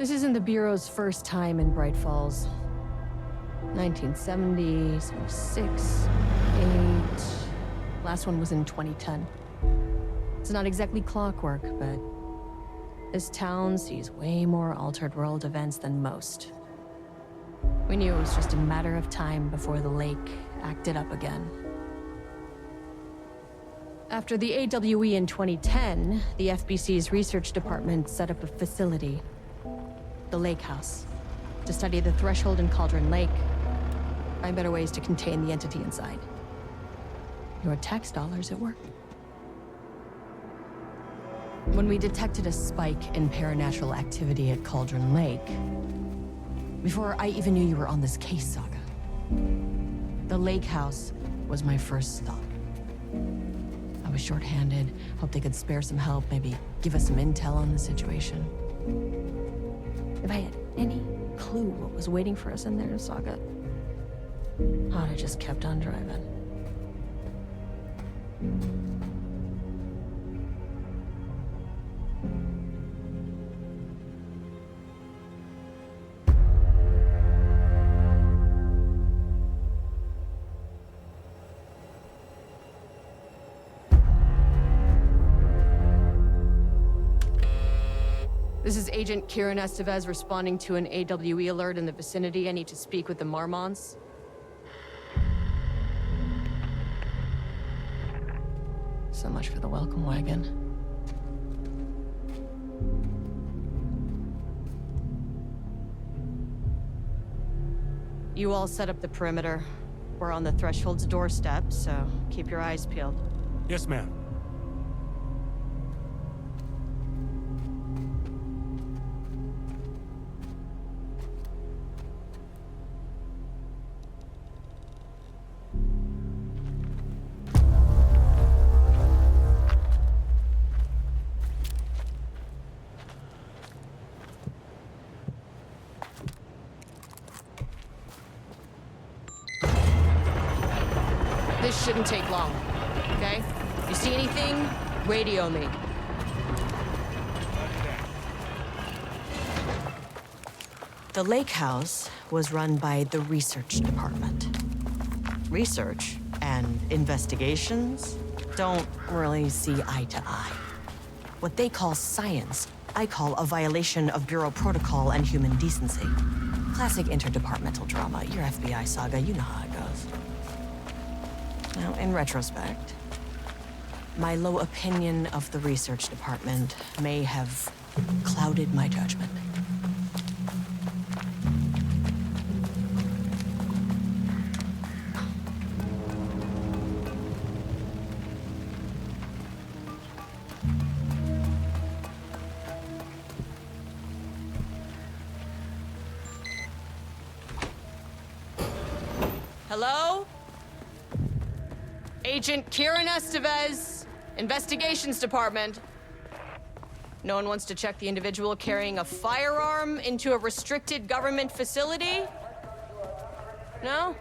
This isn't the Bureau's first time in Bright Falls. 1970, 76, 8... Last one was in 2010. It's not exactly clockwork, but this town sees way more altered world events than most. We knew it was just a matter of time before the lake acted up again. After the AWE in 2010, the FBC's research department set up a facility, the Lake House, to study the threshold in Cauldron Lake, find better ways to contain the entity inside. Your tax dollars at work. When we detected a spike in paranatural activity at Cauldron Lake, before I even knew you were on this case, Saga, the Lake House was my first stop. I was short-handed, hoped they could spare some help, maybe give us some intel on the situation. If I had any clue what was waiting for us in there, Saga, I'd have just kept on driving. This is Agent Kieran Estevez responding to an AWE alert in the vicinity. I need to speak with the Marmonts. So much for the welcome wagon. You all set up the perimeter. We're on the Threshold's doorstep, so keep your eyes peeled. Yes, ma'am. This shouldn't take long, okay? If you see anything, radio me. The Lake House was run by the research department. Research and investigations don't really see eye to eye. What they call science, I call a violation of Bureau protocol and human decency. Classic interdepartmental drama. Your FBI saga, you know how it goes. Now, in retrospect, my low opinion of the research department may have clouded my judgment. Hello? Agent Kieran Estevez, Investigations Department. No one wants to check the individual carrying a firearm into a restricted government facility? No?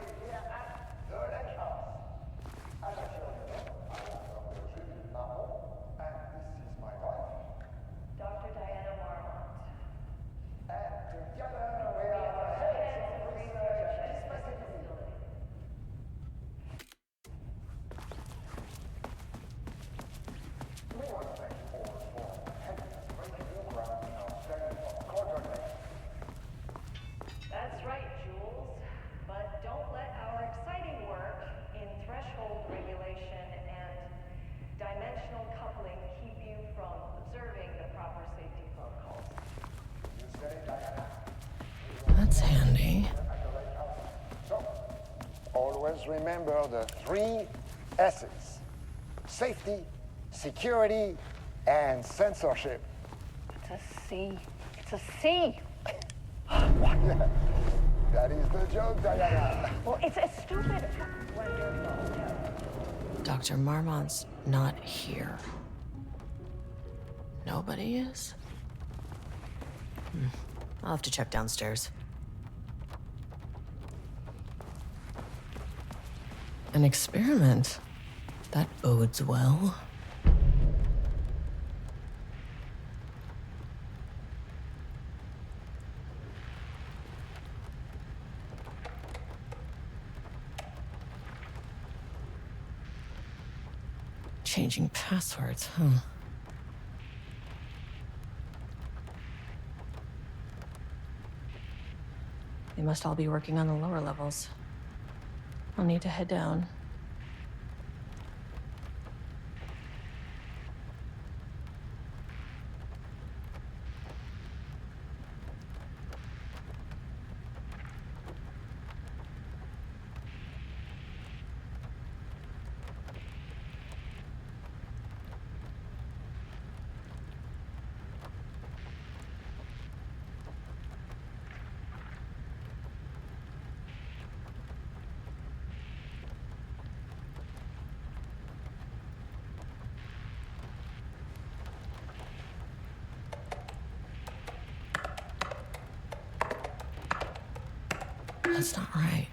That's right, Jules. But don't let our exciting work in threshold regulation and dimensional coupling keep you from observing the proper safety protocols. That's handy. So, always remember the 3 S's. Safety, security, and censorship. It's a C. It's a C. That is the joke, Diana. Well, it's a stupid, wonderful joke. Dr. Marmont's not here. Nobody is? I'll have to check downstairs. An experiment? That bodes well. changing passwords, huh? They must all be working on the lower levels. I'll need to head down. That's not right.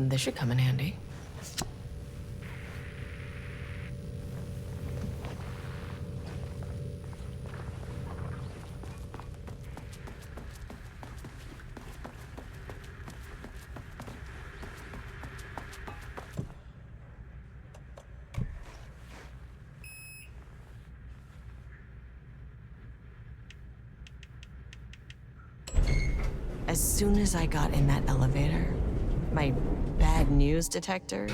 This should come in handy. As soon as I got in that elevator, my bad news detector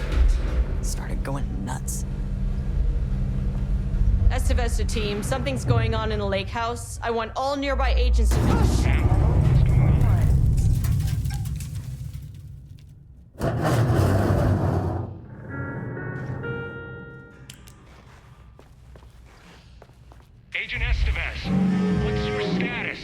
started going nuts. Estevesta team, something's going on in the lake house. I want all nearby agents to... Oh, shit! Agent Estevez, what's your status?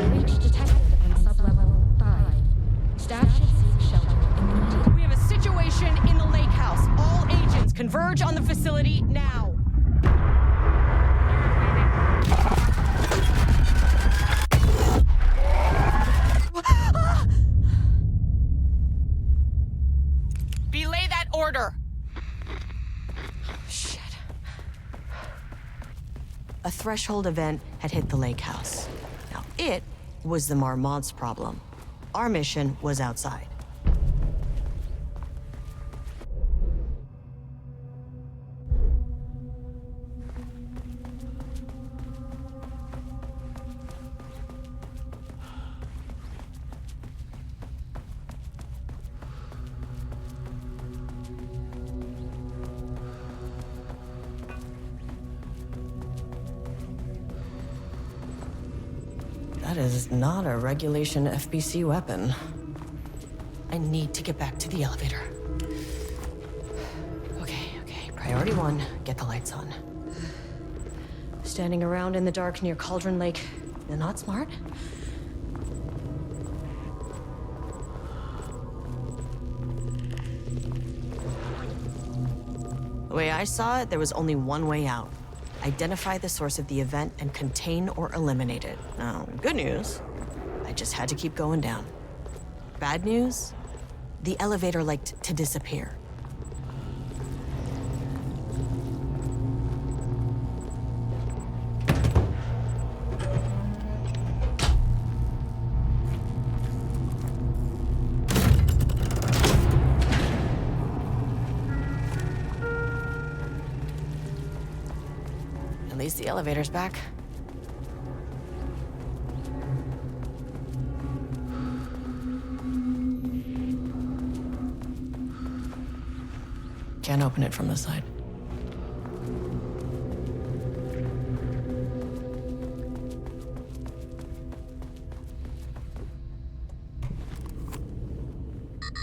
Breach detected on sublevel 5. Staff should seek shelter immediately. We have a situation in the lake house. All agents converge on the facility now. Belay that order. Shit. A threshold event had hit the lake house. Now, it was the Marmont's problem. Our mission was outside. That is not a regulation FBC weapon. I need to get back to the elevator. Okay. Priority one, get the lights on. Standing around in the dark near Cauldron Lake, not smart. The way I saw it, there was only one way out. Identify the source of the event and contain or eliminate it. Now, good news, I just had to keep going down. Bad news, the elevator liked to disappear. At least the elevator's back. Can't open it from the side.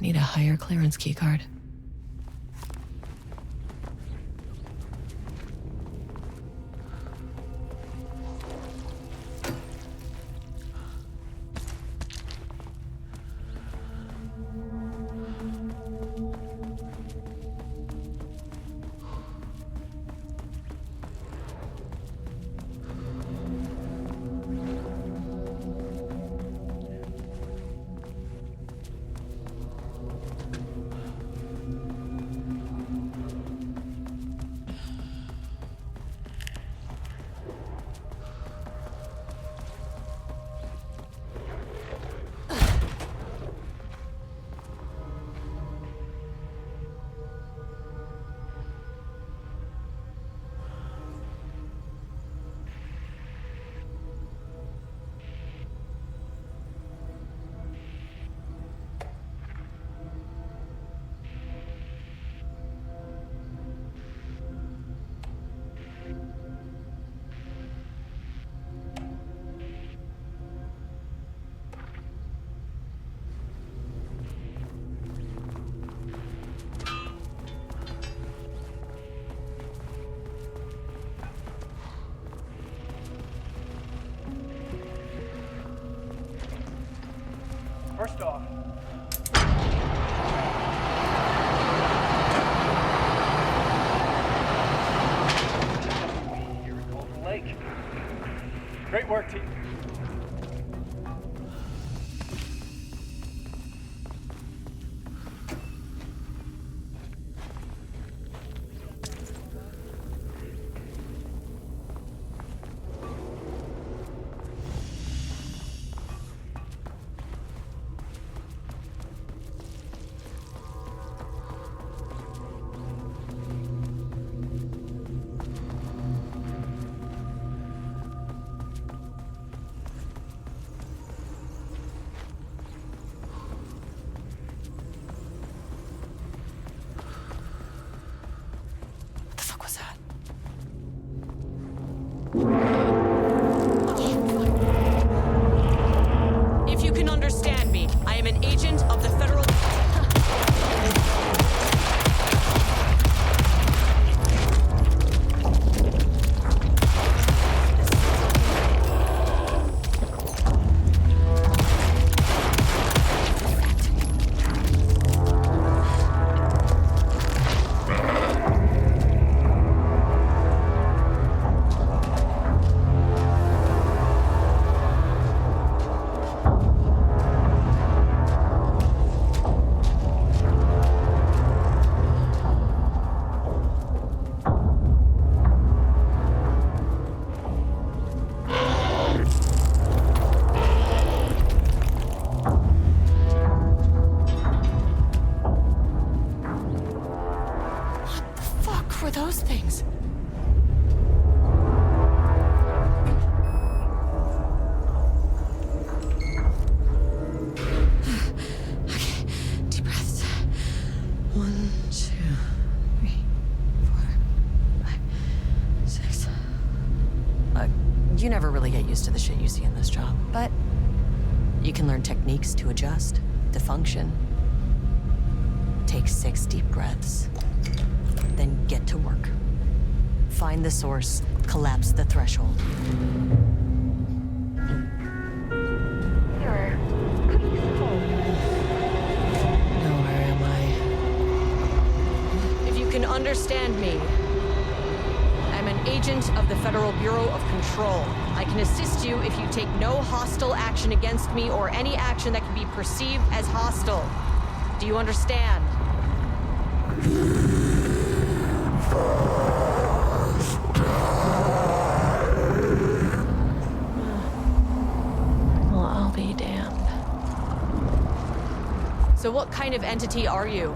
Need a higher clearance keycard. First off, here at Cauldron Lake. Great work, team. What the fuck was that? If you can understand me, I am an agent of the federal... What were those things? Okay, deep breaths. 1, 2, 3, 4, 5, 6. Look, you never really get used to the shit you see in this job, but you can learn techniques to adjust, to function, Take 6 deep breaths. Then get to work. Find the source, collapse the threshold. Mirror, please hold. Now where am I? If you can understand me, I'm an agent of the Federal Bureau of Control. I can assist you if you take no hostile action against me or any action that can be perceived as hostile. Do you understand? Well, I'll be damned. So what kind of entity are you?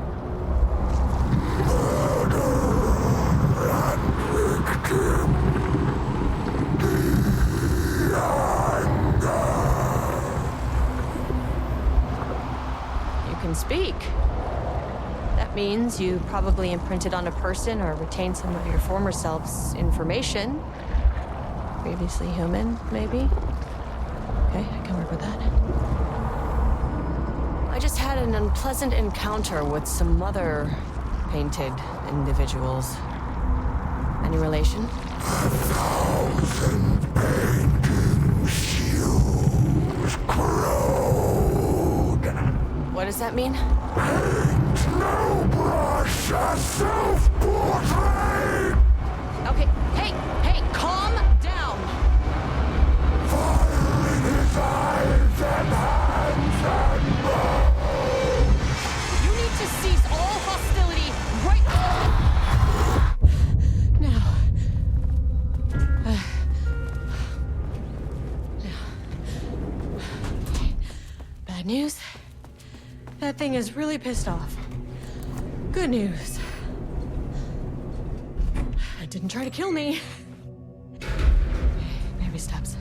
You can speak. That means you probably imprinted on a person or retained some of your former self's information. Previously human, maybe? Okay, I can work with that. I just had an unpleasant encounter with some other painted individuals. Any relation? 1,000 painting shoes corrode. What does that mean? Paint no brush, a self-portrait. Okay, hey, calm down. Fire in his eyes and hands and bones. You need to cease all hostility right now. Bad news. That thing is really pissed off. Good news. It didn't try to kill me. Baby steps.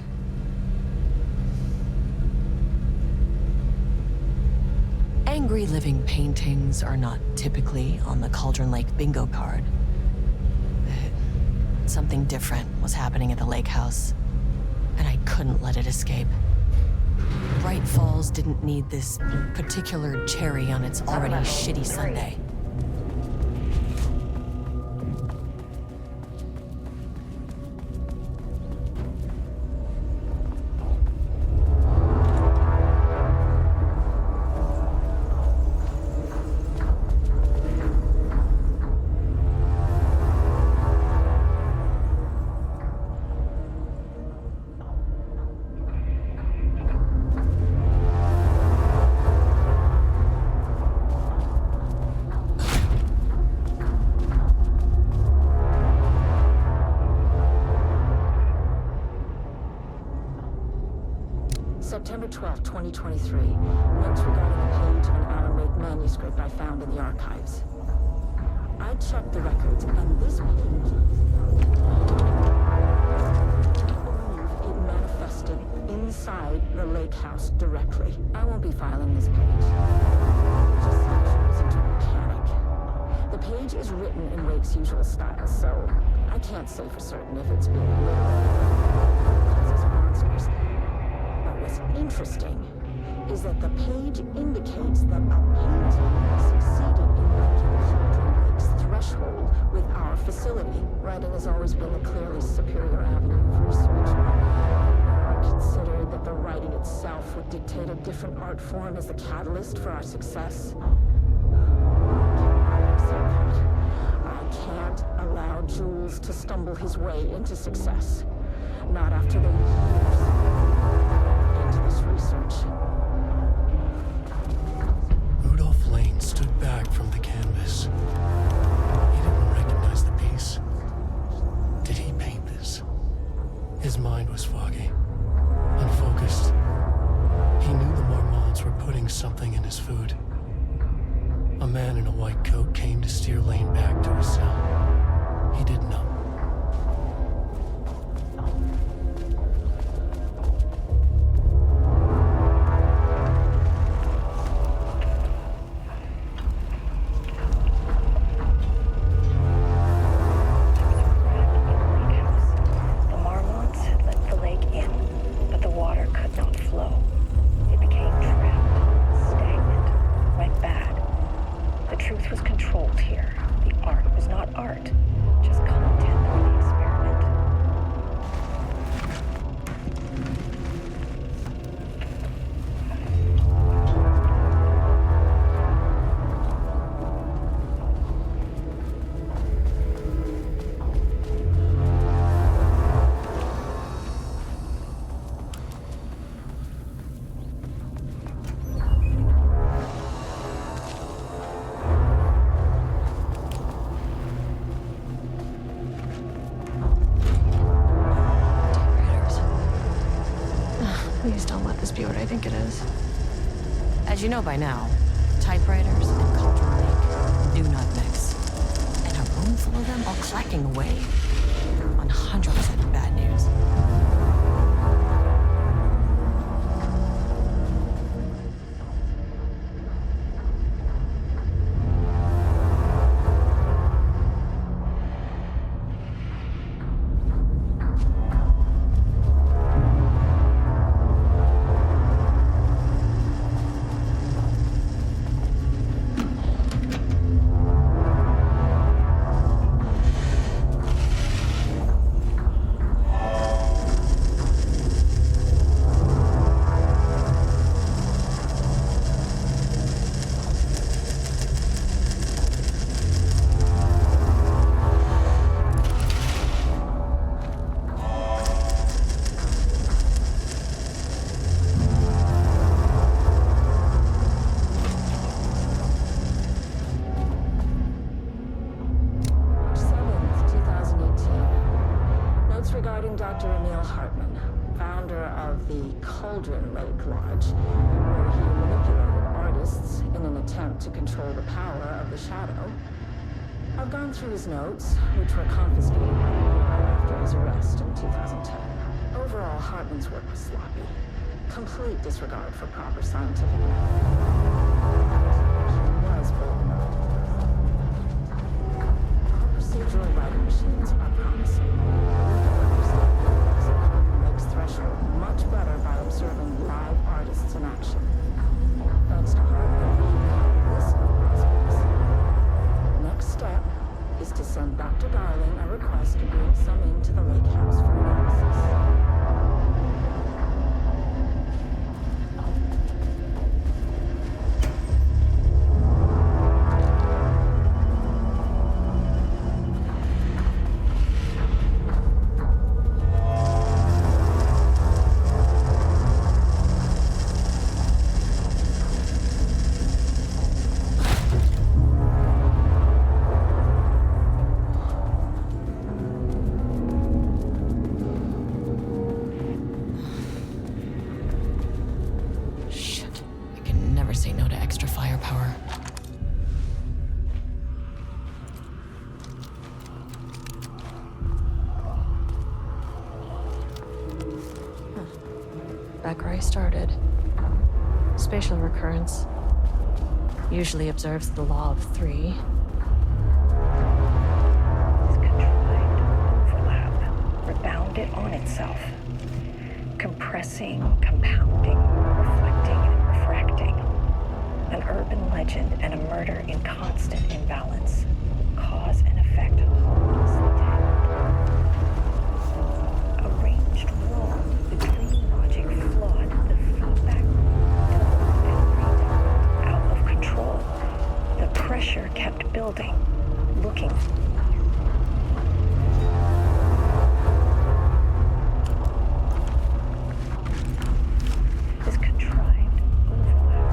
Angry living paintings are not typically on the Cauldron Lake bingo card. But something different was happening at the lake house, and I couldn't let it escape. Bright Falls didn't need this particular cherry on its already shitty Sunday. September 12, 2023. Notes regarding a page of an Alan Wake manuscript I found in the archives. I checked the records, and this page... I believe it manifested inside the lake house directly. I won't be filing this page. Just snapshots into a mechanic. The page is written in Wake's usual style, so I can't say for certain if it's being literally monsters. What's interesting is that the page indicates that a painting succeeded in breaking Cauldron Lake's threshold with our facility. Writing has always been the clearly superior avenue of research. I considered that the writing itself would dictate a different art form as the catalyst for our success. I can't allow Jules to stumble his way into success. Not after the years into this research. Rudolph Lane stood back from the canvas. He didn't recognize the piece. Did he paint this? His mind was foggy, unfocused. He knew the Marmots were putting something in his food. A man in a white coat came to steer Lane back to his cell. He didn't know. Truth Please don't let this be what I think it is. As you know by now, typewriters and Cauldron Lake do not mix. And a room full of them all clacking away on 100% bad news. Cauldron Lake Lodge, where he manipulated artists in an attempt to control the power of the shadow. I've gone through his notes, which were confiscated after his arrest in 2010. Overall, Hartman's work was sloppy. Complete disregard for proper scientific method. He was bold enough. Procedural writing machines are promising. Threshold much better by observing live artists in action. Thanks to Hartman, this is next step is to send Dr. Darling a request to bring some into the lake house for analysis. Say no to extra firepower. Back where I started. Spatial recurrence usually observes the law of 3. This contrived overlap rebounded on itself, compressing, compounding, reflecting, and refracting. An urban legend and a murder in constant imbalance. Cause and effect harmoniously tangled. Arranged wrong, the dream logic flawed, the feedback doubled and redoubled, out of control. The pressure kept building, looking this contrived overlap.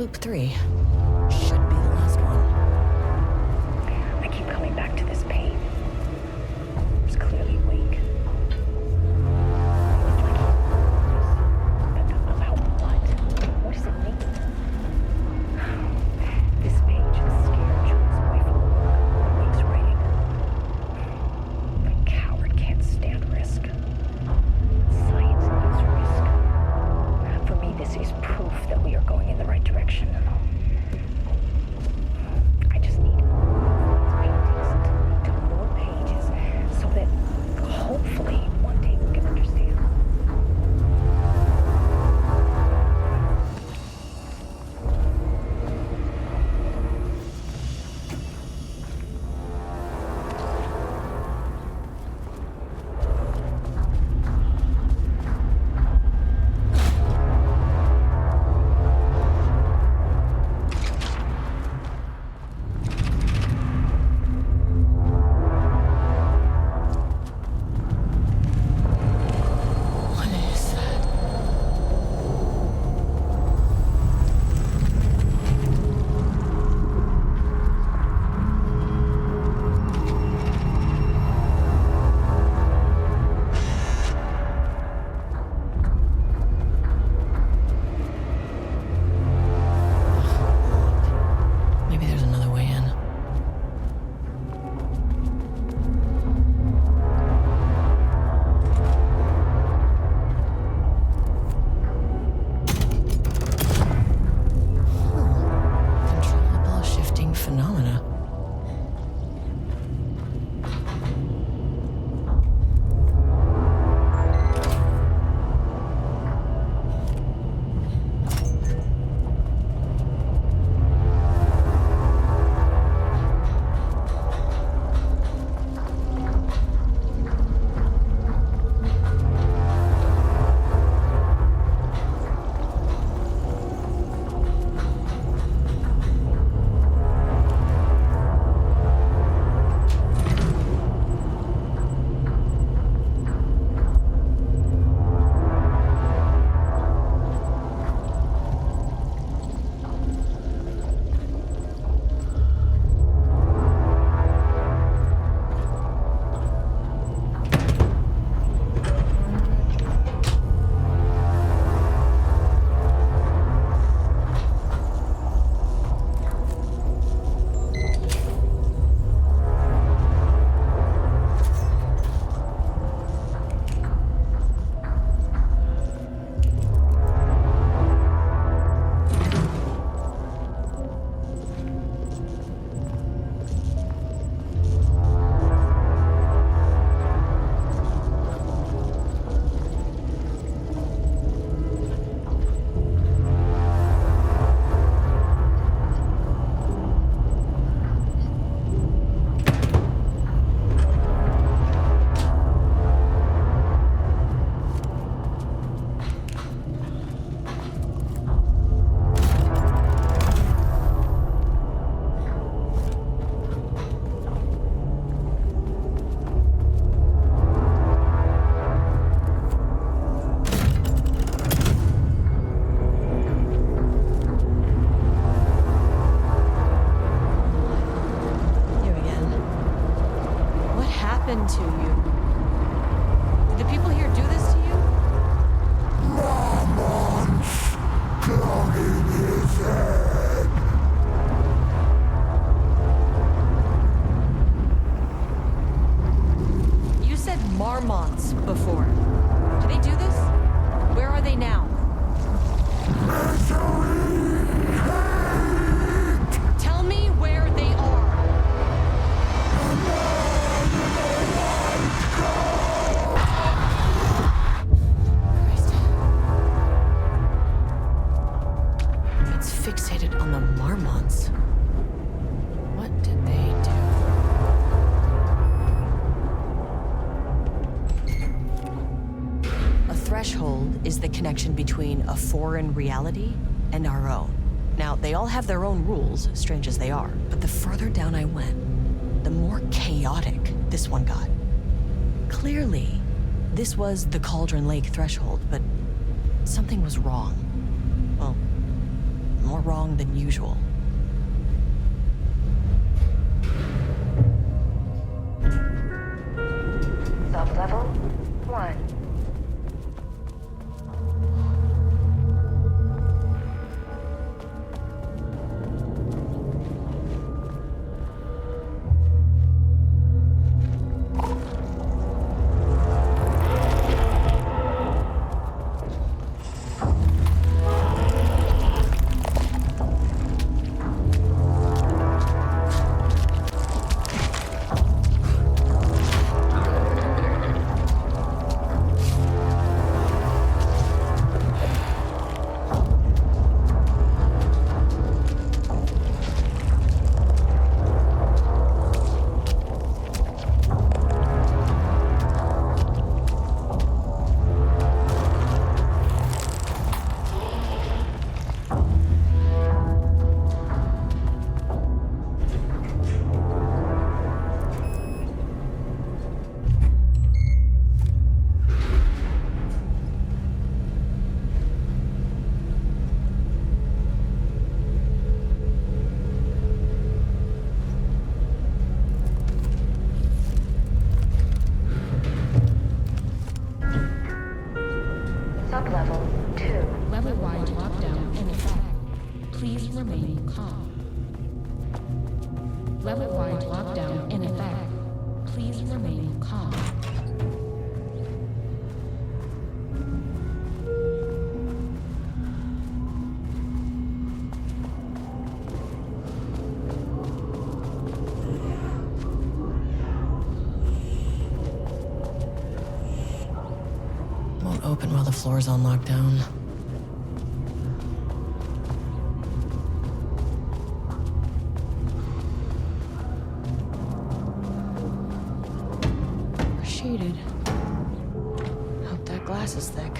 Loop 3. Should be the last one. I keep coming back to this pain. It's clearly weak. It's like about what? What does it mean? This page has scared Jules away from the work that Wake's writing. The coward can't stand risk. Science is risk. For me, this is proof that we are going in the right direction. I just need paintings to more pages so that hopefully one day we can understand. What is that? Maybe there's another way in. Controllable shifting phenomena. You again. What happened to you? Did the people here do this to you? You said marmots before. Do they do this? Where are they now? Tell me where they are. Christ. It's fixated on the marmots. What did they do? A threshold is the connection between a foreign reality and our own. Now, they all have their own rules, strange as they are, but the further down I went, the more chaotic this one got. Clearly, this was the Cauldron Lake threshold, but something was wrong. Well, more wrong than usual. Sub-level 1. Sub-level 2. Level-wide lockdown in effect. Please remain calm. Level-wide lockdown in effect. Please remain calm. Won't open while the floor's on lockdown. Shaded. Hope that glass is thick.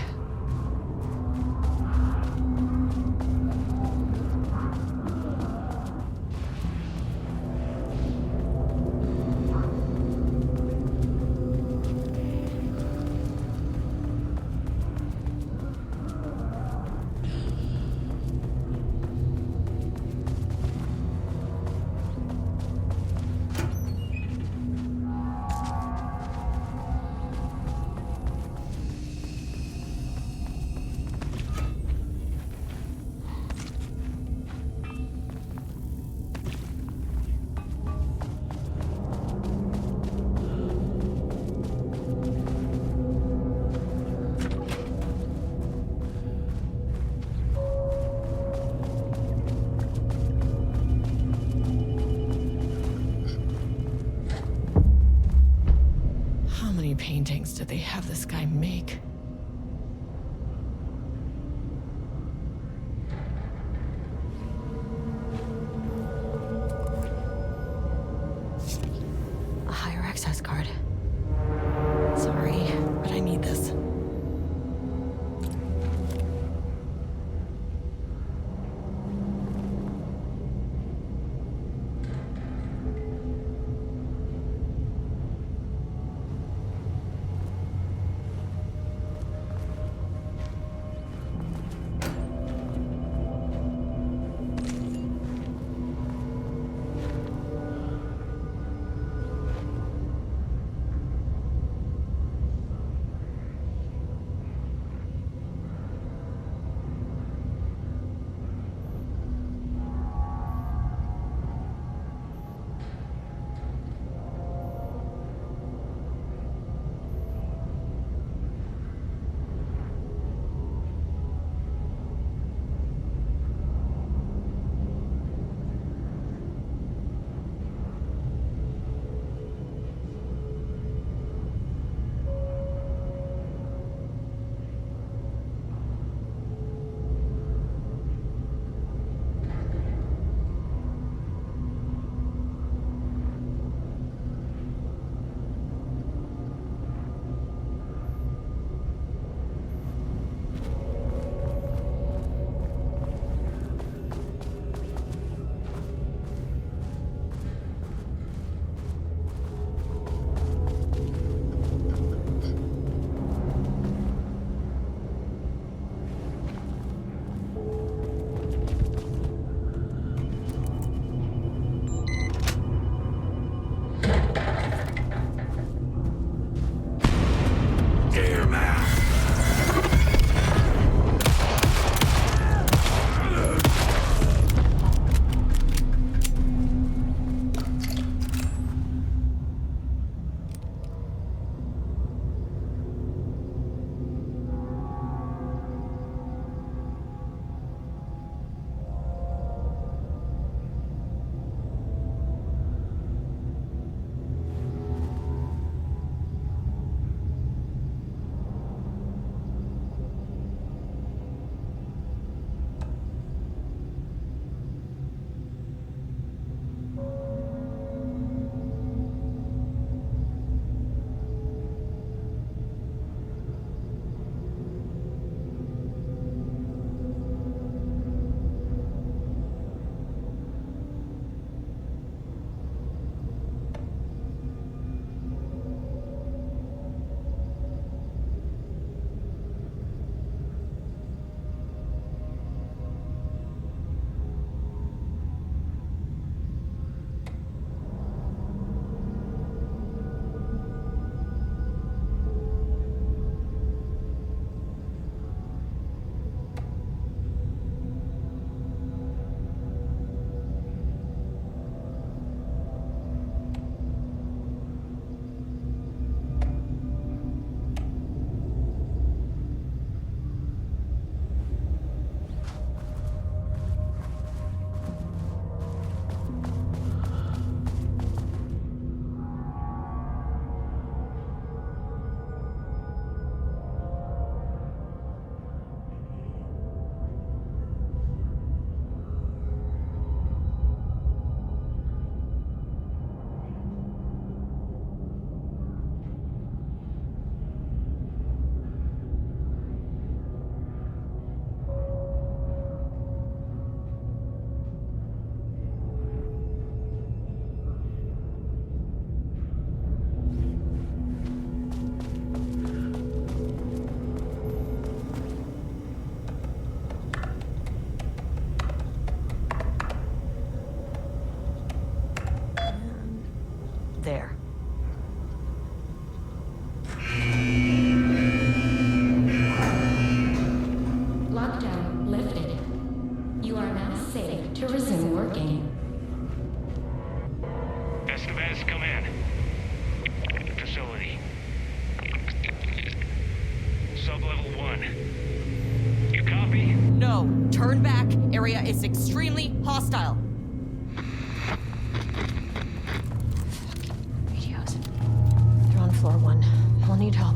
How many paintings did they have this guy make? A higher access card. Sorry, but I need this. is extremely hostile. Fucking radios. They're on floor 1. I'll need help.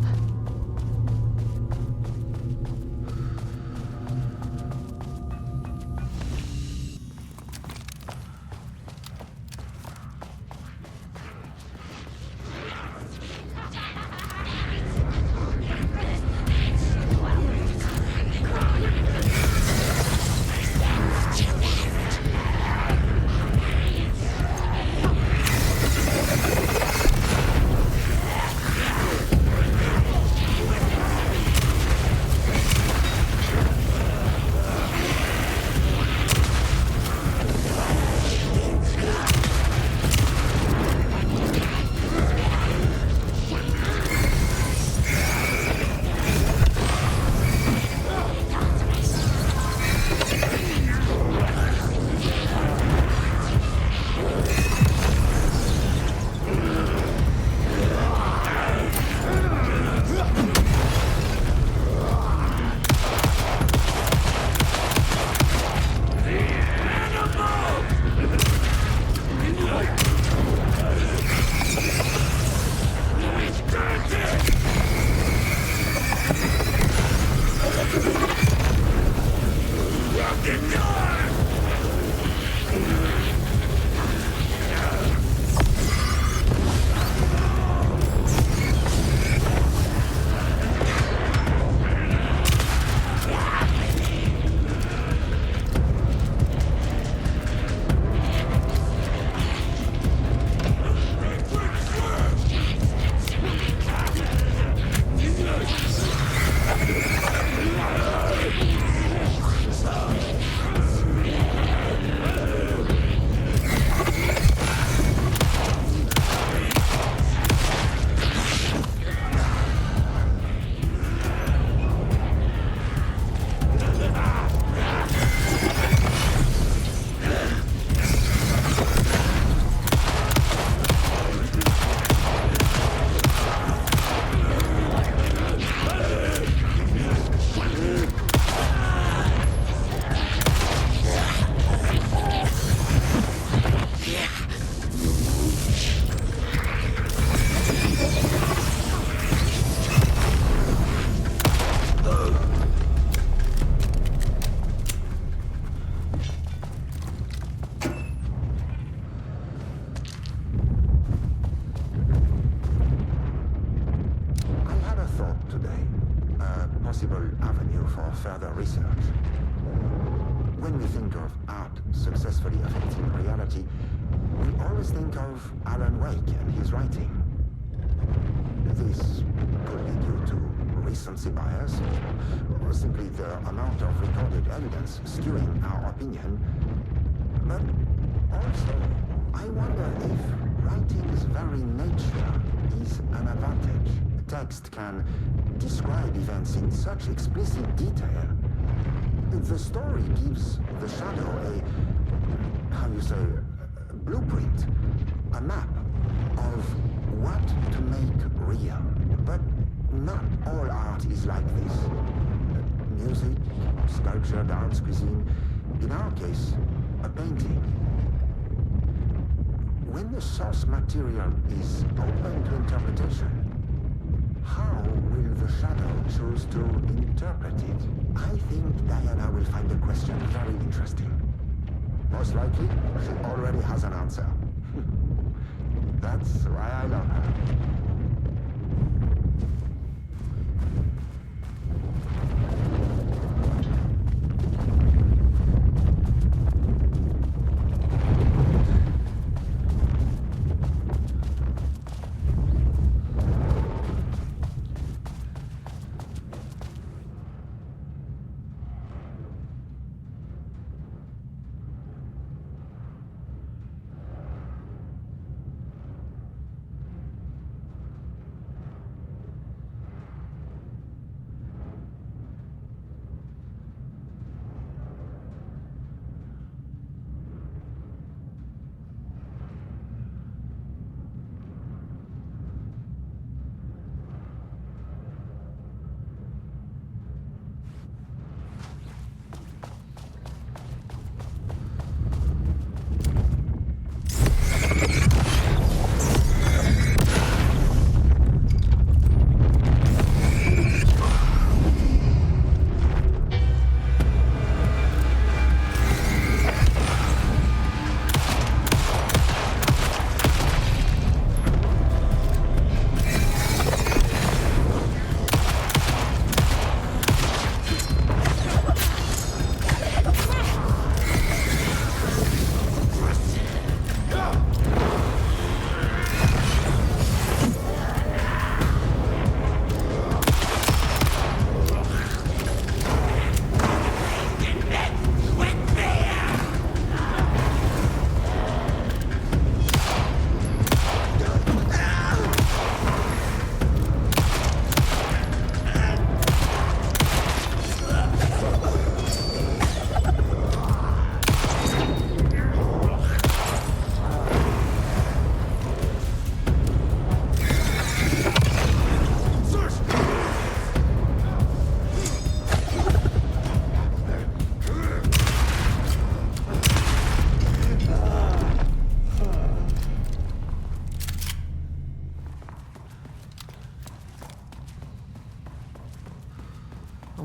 further research. When we think of art successfully affecting reality, we always think of Alan Wake and his writing. This could be due to recency bias, or simply the amount of recorded evidence skewing our opinion. But also, I wonder if writing's very nature is an advantage. Text can describe events in such explicit detail. The story gives the shadow a blueprint, a map of what to make real. But not all art is like this. Music, sculpture, dance, cuisine, in our case, a painting. When the source material is open to interpretation, how will the shadow choose to interpret it? I think Diana will find the question very interesting. Most likely, she already has an answer. That's why I love her.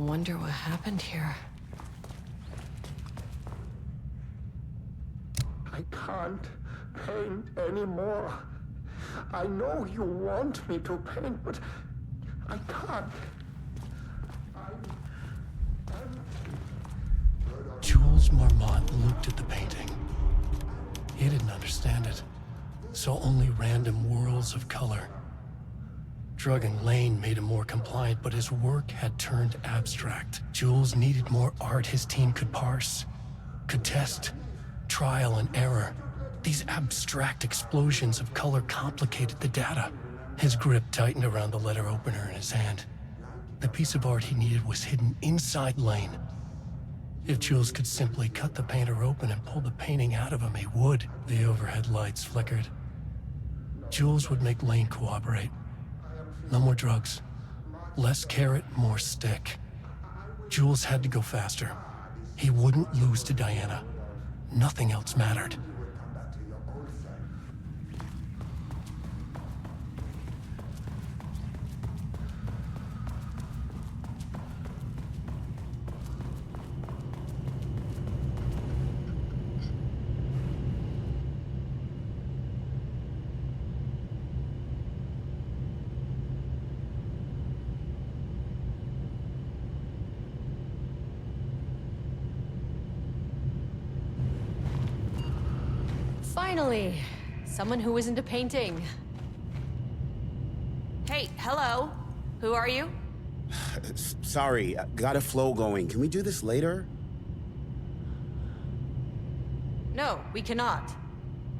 wonder what happened here. I can't paint anymore. I know you want me to paint, but I can't. Jules Marmot looked at the painting. He didn't understand it, saw only random whirls of color. Drugging Lane made him more compliant, but his work had turned abstract. Jules needed more art his team could parse, could test, trial and error. These abstract explosions of color complicated the data. His grip tightened around the letter opener in his hand. The piece of art he needed was hidden inside Lane. If Jules could simply cut the painter open and pull the painting out of him, he would. The overhead lights flickered. Jules would make Lane cooperate. No more drugs. Less carrot, more stick. Jules had to go faster. He wouldn't lose to Diana. Nothing else mattered. Finally, someone who isn't a painting. Hey, hello. Who are you? Sorry, got a flow going. Can we do this later? No, we cannot.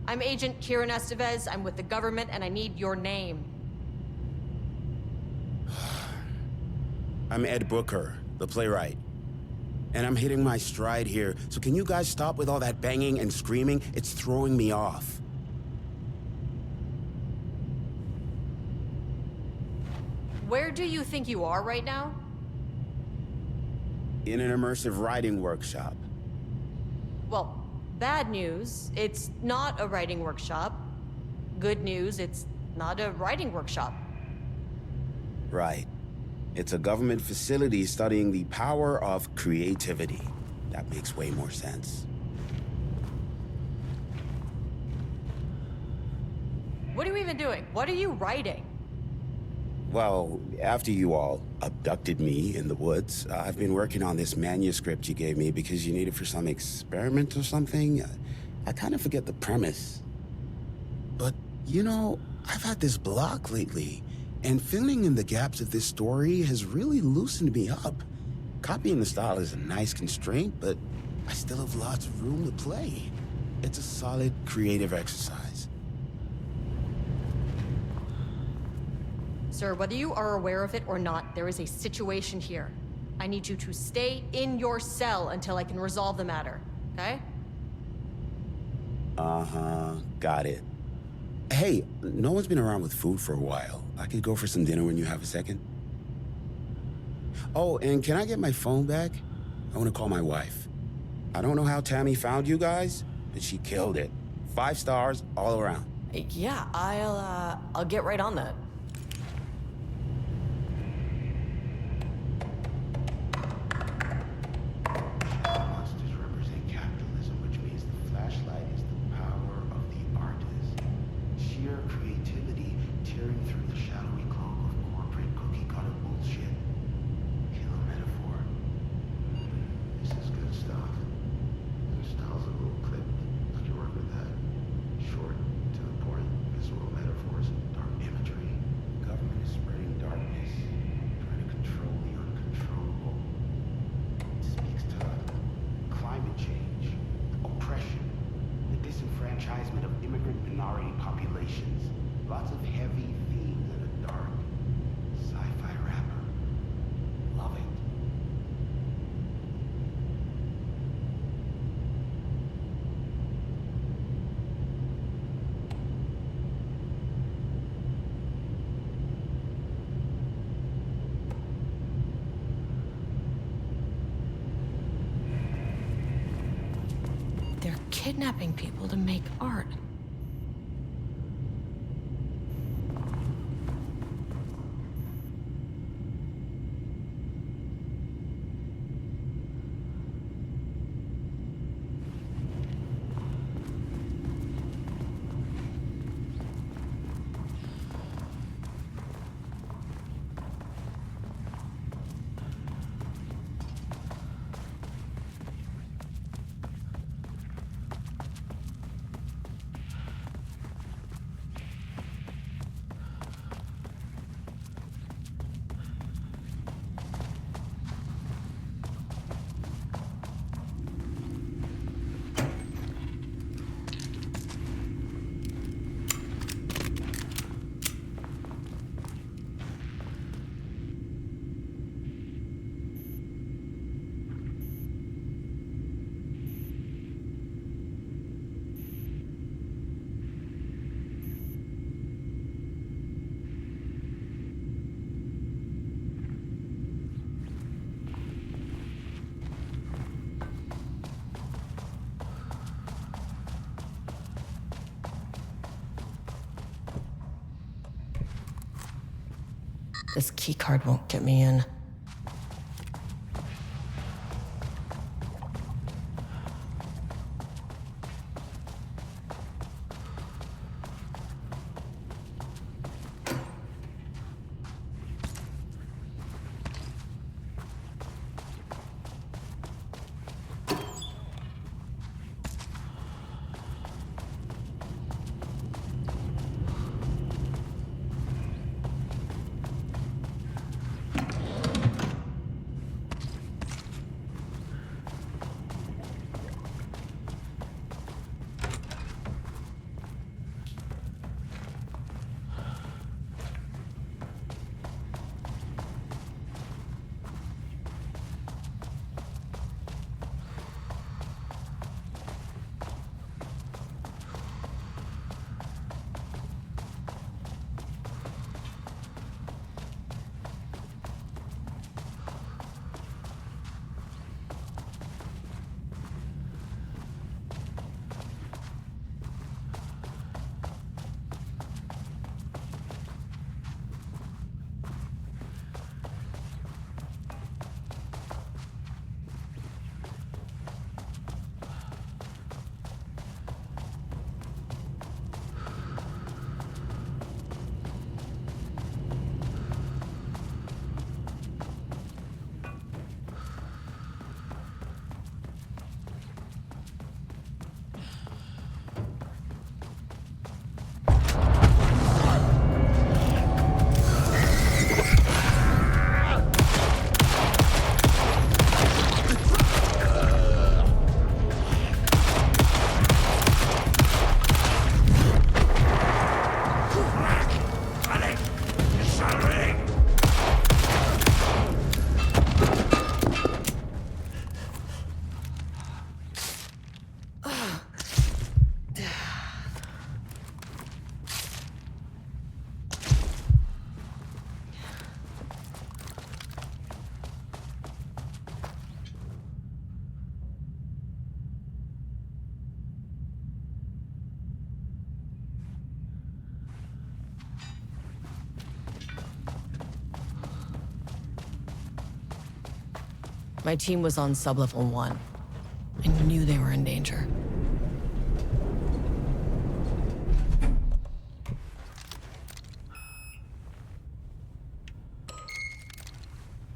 I'm Agent Kieran Estevez. I'm with the government, and I need your name. I'm Ed Booker, the playwright. And I'm hitting my stride here, so can you guys stop with all that banging and screaming? It's throwing me off. Where do you think you are right now? In an immersive writing workshop. Well, bad news, it's not a writing workshop. Good news, it's not a writing workshop. Right. It's a government facility studying the power of creativity. That makes way more sense. What are you even doing? What are you writing? Well, after you all abducted me in the woods, I've been working on this manuscript you gave me because you need it for some experiment or something. I kind of forget the premise. But, you know, I've had this block lately. And filling in the gaps of this story has really loosened me up. Copying the style is a nice constraint, but I still have lots of room to play. It's a solid creative exercise. Sir, whether you are aware of it or not, there is a situation here. I need you to stay in your cell until I can resolve the matter, okay? Uh-huh, got it. Hey, no one's been around with food for a while. I could go for some dinner when you have a second. Oh, and can I get my phone back? I want to call my wife. I don't know how Tammy found you guys, but she killed it. 5 stars all around. Yeah, I'll get right on that. Monsters represent capitalism, which means the flashlight is the power of the artist. Sheer creativity tearing through the shadowy cloak of corporate cookie-cutter bullshit. Killer metaphor. This is good stuff. Your style's a little clipped. I can work with that. Short, to the point, visual metaphors, dark imagery. The government is spreading darkness, trying to control the uncontrollable. It speaks to climate change, oppression, the disenfranchisement of immigrant minority populations. Lots of heavy themes in a dark sci-fi wrapper. Love it. They're kidnapping people to make art. This keycard won't get me in. My team was on sublevel 1. I knew they were in danger.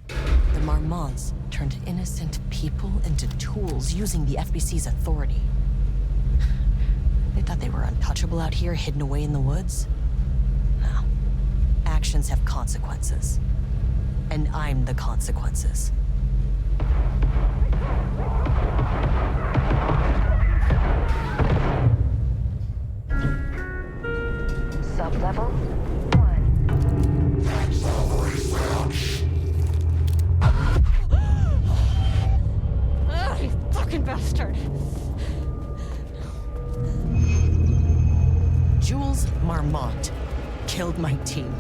The Marmonts turned innocent people into tools using the FBC's authority. They thought they were untouchable out here, hidden away in the woods? No. Actions have consequences. And I'm the consequences. Sublevel 1. Ah, you fucking bastard! Jules Marmont killed my team.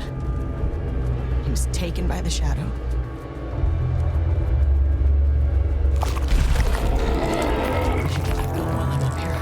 He was taken by the Shadow. I should get that going while I'm up here.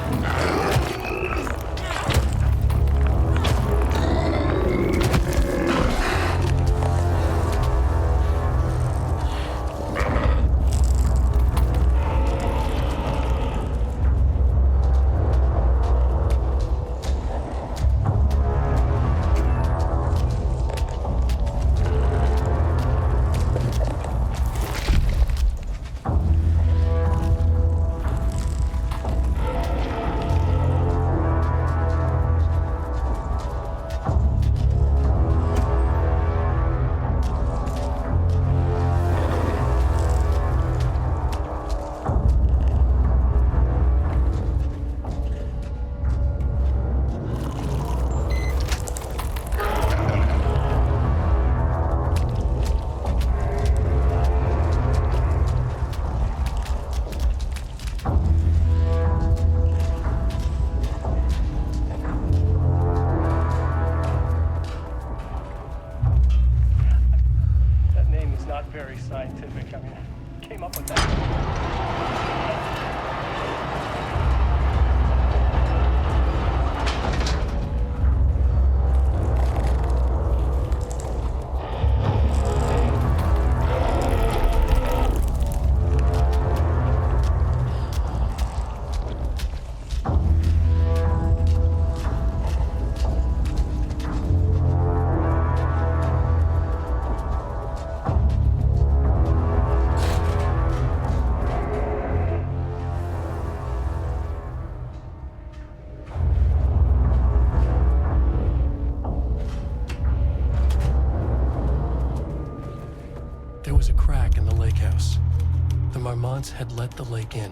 Very scientific. I mean, came up with that. was a crack in the lake house. The Marmonts had let the lake in,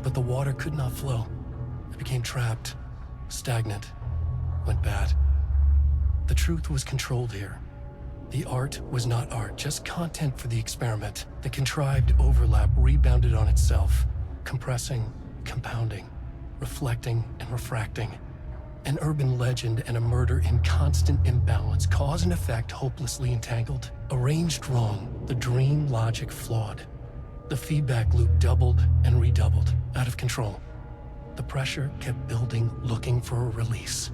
but the water could not flow. It became trapped, stagnant, went bad. The truth was controlled here. The art was not art, just content for the experiment. The contrived overlap rebounded on itself, compressing, compounding, reflecting and refracting. An urban legend and a murder in constant imbalance, cause and effect hopelessly entangled. Arranged wrong, the dream logic flawed. The feedback loop doubled and redoubled, out of control. The pressure kept building, looking for a release.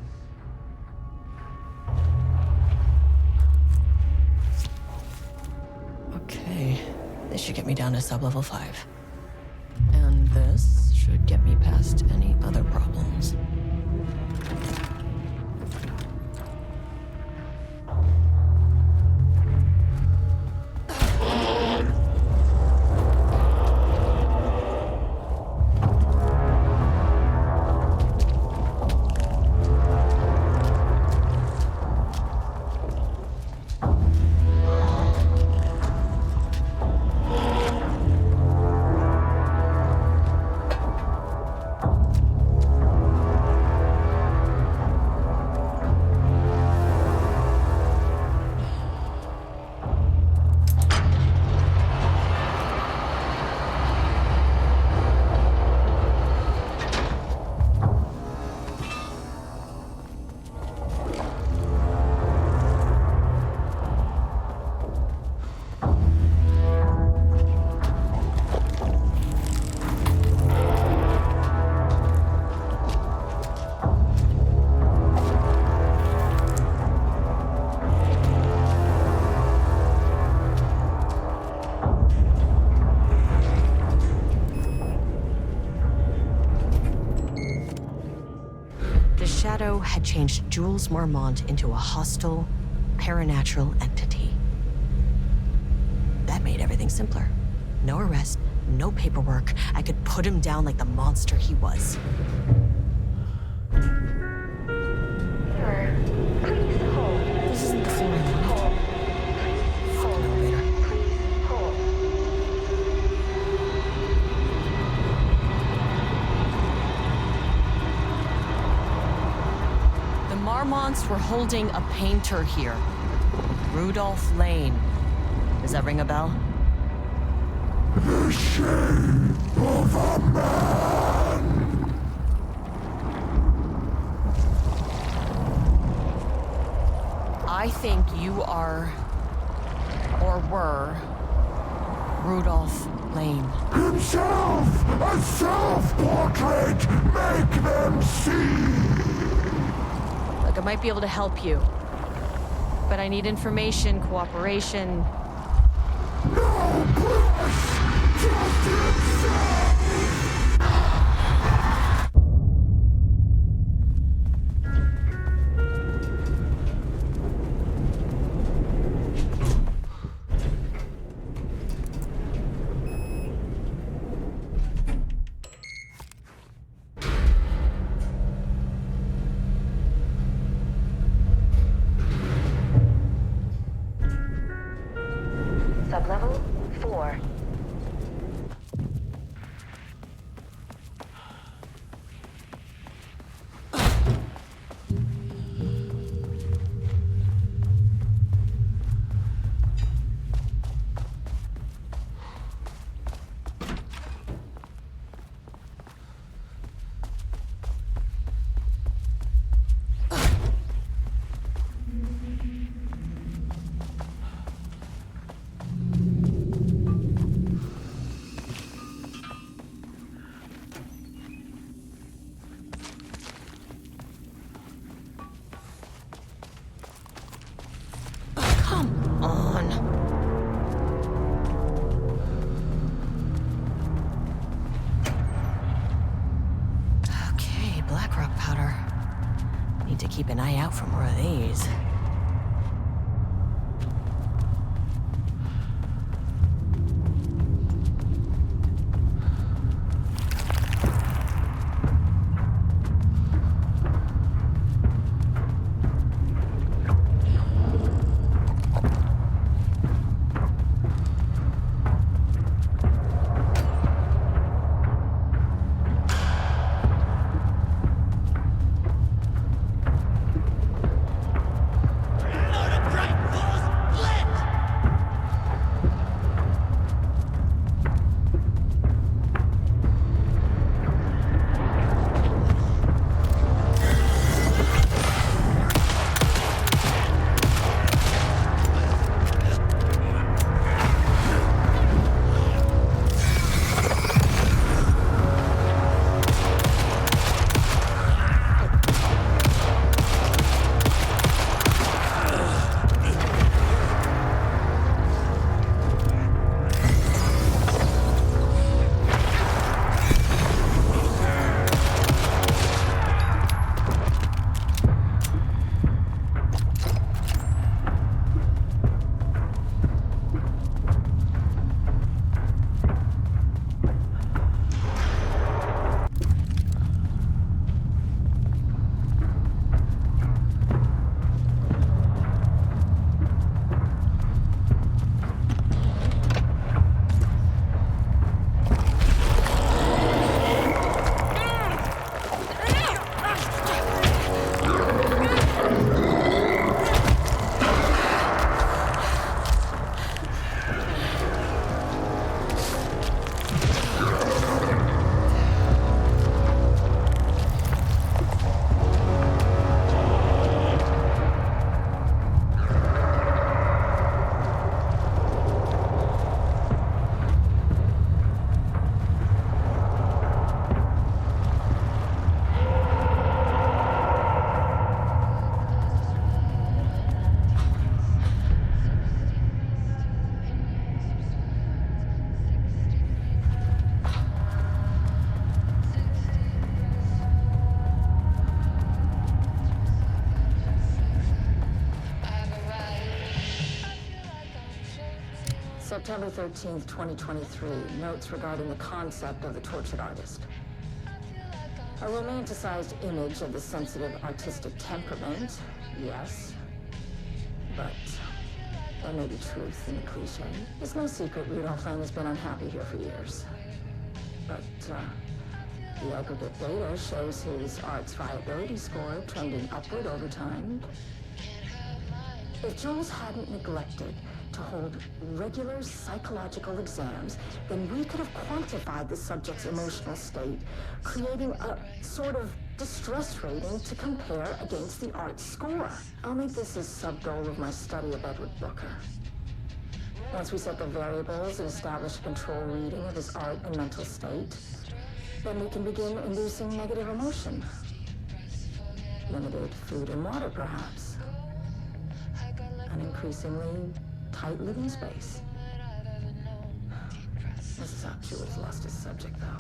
Okay, this should get me down to sub-level 5. And this should get me past any other problems. Shadow had changed Jules Marmont into a hostile, paranatural entity. That made everything simpler. No arrest, no paperwork. I could put him down like the monster he was. Sir, please hold. This isn't the floor I wanted. Hold. Fucking elevator. Please hold. The Marmonts were holding a painter here. Rudolph Lane. Does that ring a bell? The shape of a man. I think you are, or were, Rudolph Lane. Himself, a self-portrait. Make them see. Look, I might be able to help you. But I need information, cooperation. No push. Just himself. Sublevel 4. Come on. Okay, black rock powder. Need to keep an eye out for more of these. September 13th, 2023. Notes regarding the concept of the tortured artist. A romanticized image of the sensitive artistic temperament, yes. But there may be truth in the cliche. It's no secret Rudolph Lane has been unhappy here for years. But, the aggregate data shows his art's viability score trending upward over time. If Jules hadn't neglected to hold regular psychological exams, then we could have quantified the subject's emotional state, creating a sort of distress rating to compare against the art's score. I'll make this a sub-goal of my study of Edward Booker. Once we set the variables and establish a control reading of his art and mental state, then we can begin inducing negative emotion. Limited food and water, perhaps. An increasingly tight living space. This is how Jules lost his subject, though.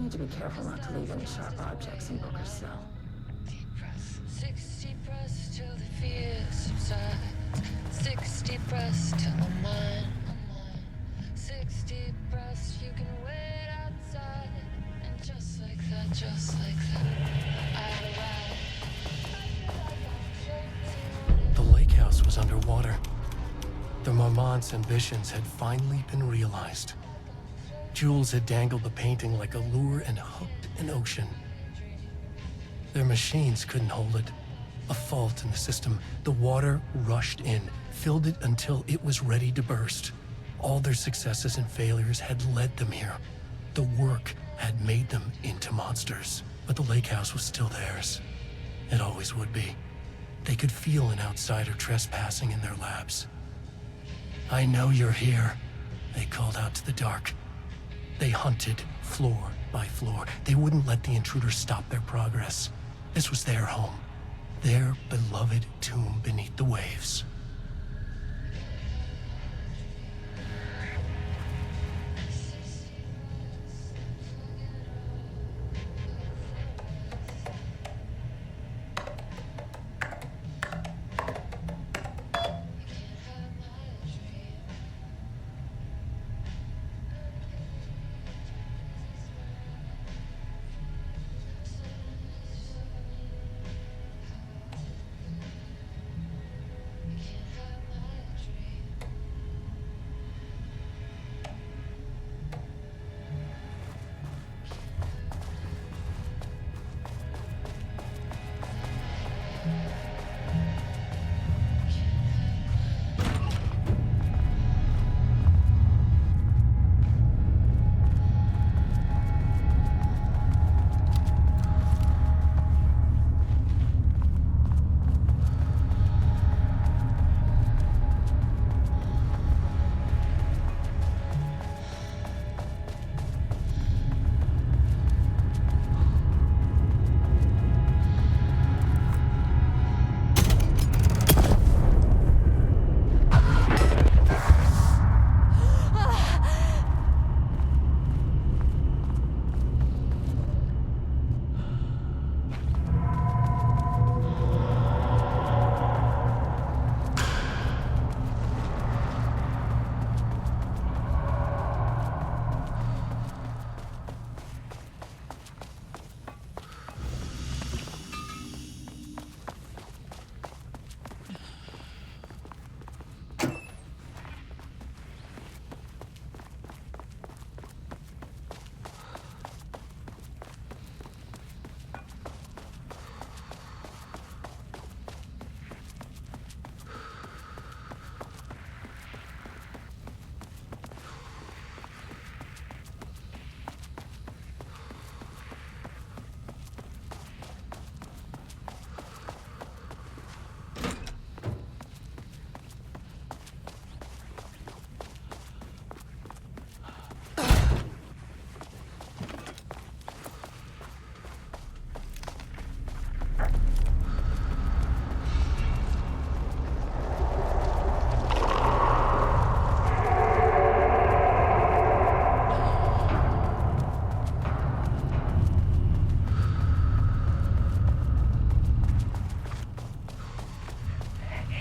Need to be careful not to leave any sharp objects in Booker's cell. 60 breaths till the fear subsides. 60 breaths till I'm mine. 60 breaths, you can wait outside. And just like that, I arrive. The lake house was underwater. The Marmont's ambitions had finally been realized. Jules had dangled the painting like a lure and hooked an ocean. Their machines couldn't hold it. A fault in the system. The water rushed in, filled it until it was ready to burst. All their successes and failures had led them here. The work had made them into monsters. But the lake house was still theirs. It always would be. They could feel an outsider trespassing in their labs. "I know you're here," they called out to the dark. They hunted floor by floor. They wouldn't let the intruders stop their progress. This was their home, their beloved tomb beneath the waves.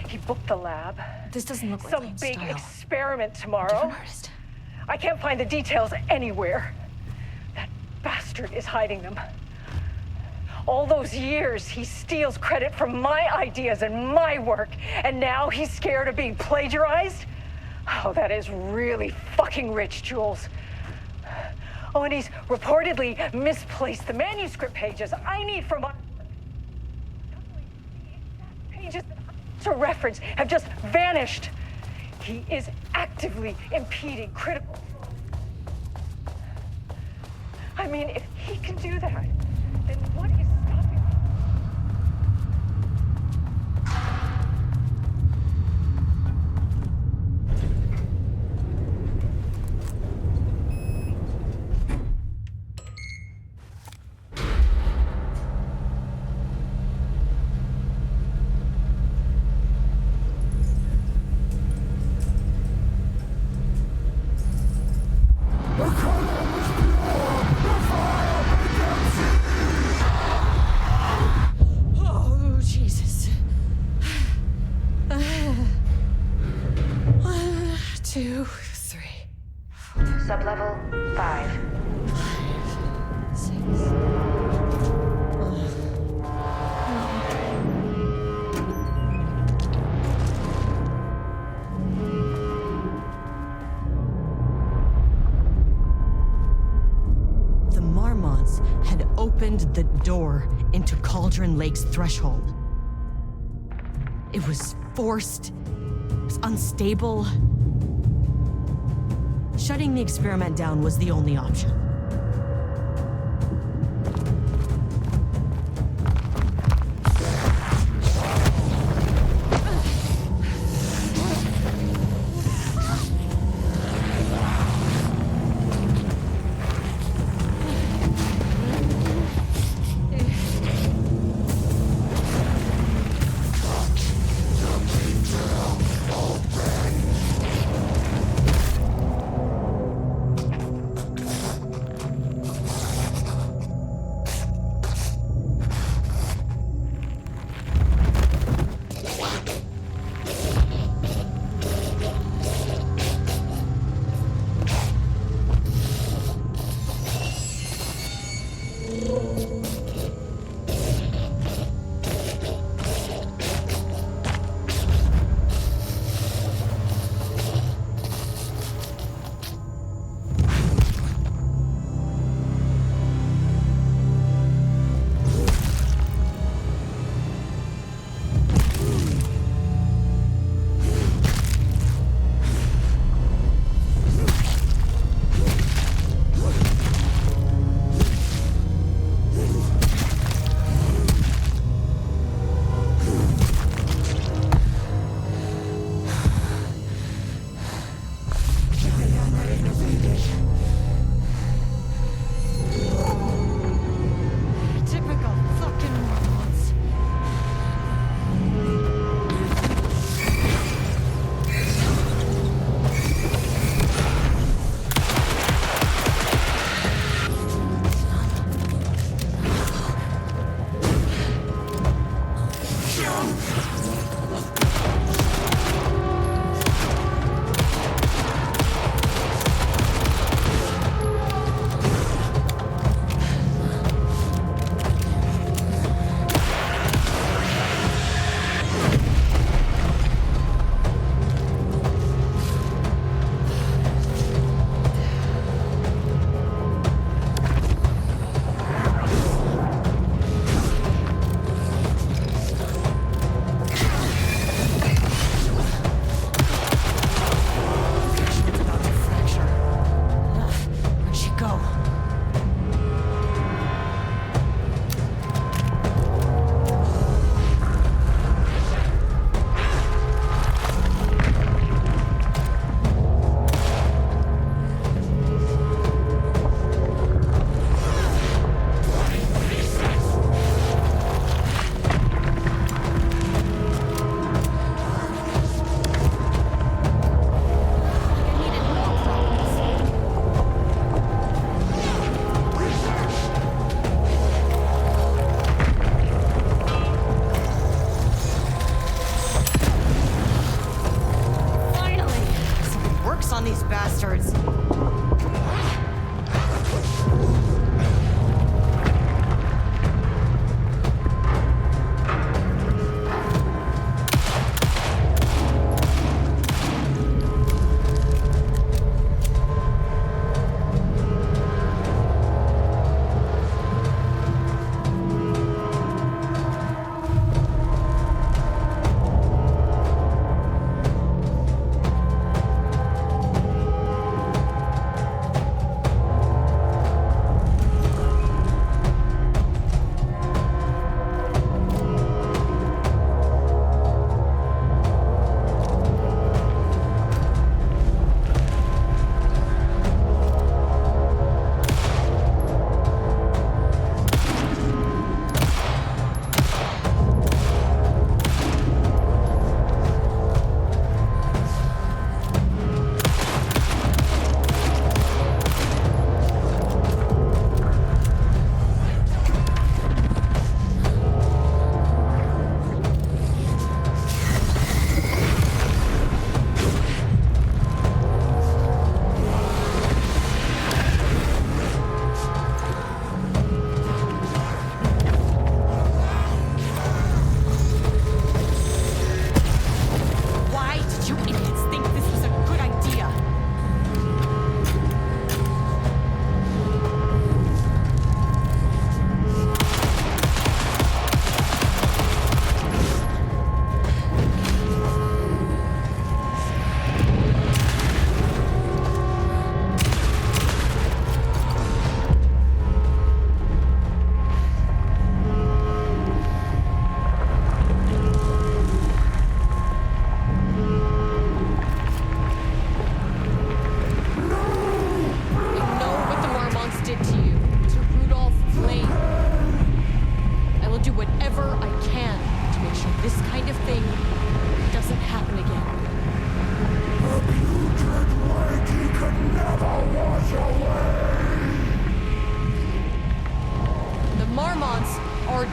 He booked the lab. This doesn't look like Some Lane's big style. experiment tomorrow. Different artist. I can't find the details anywhere. That bastard is hiding them. All those years, he steals credit for my ideas and my work, and now he's scared of being plagiarized? Oh, that is really fucking rich, Jules. Oh, and he's reportedly misplaced the manuscript pages I need for my work. The exact pages that I to reference have just vanished. He is actively impeding critical. I mean, if he can do that, then what is stopping him? Oh, Jesus. 1, 2, 3, Sublevel 5. 6. The Marmonts had opened the door into Cauldron Lake's threshold. It was forced, it was unstable. Shutting the experiment down was the only option. these bastards.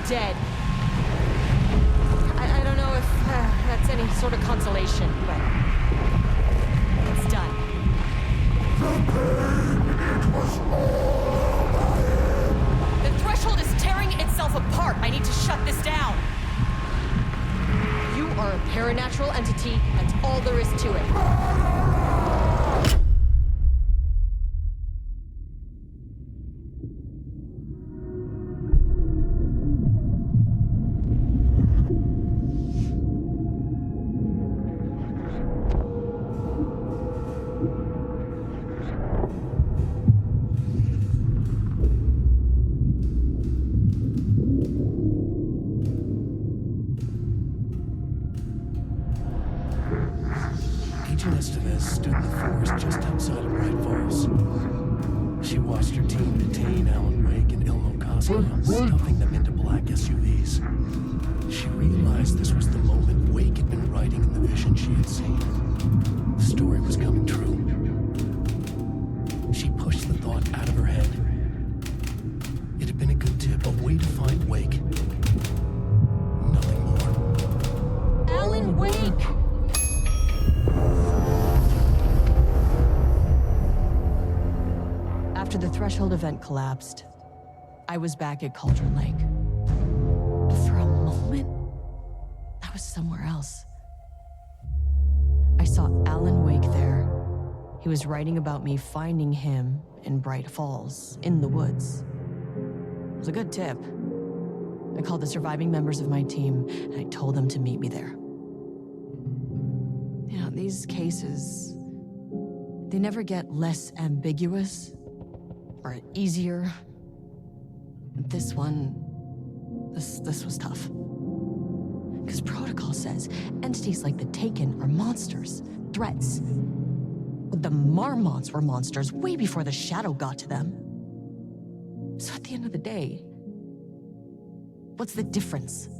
Dead. I don't know if that's any sort of consolation, but it's done. The threshold is tearing itself apart. I need to shut this down. You are a paranatural entity. That's all there is to it. Stood in the forest just outside of Bright Falls. She watched her team detain Alan Wake and Ilmo Cosmo, stuffing them into black SUVs. She realized this was the moment Wake had been writing in the vision she had seen. The story was coming true. She pushed the thought out of her head. It had been a good tip, a way to find Wake. Nothing more. Alan Wake! After the Threshold event collapsed, I was back at Cauldron Lake. But for a moment, I was somewhere else. I saw Alan Wake there. He was writing about me finding him in Bright Falls, in the woods. It was a good tip. I called the surviving members of my team, and I told them to meet me there. You know, these cases, they never get less ambiguous or easier. This one, this was tough. Because protocol says entities like the Taken are monsters, threats. But the Marmots were monsters way before the Shadow got to them. So at the end of the day, what's the difference?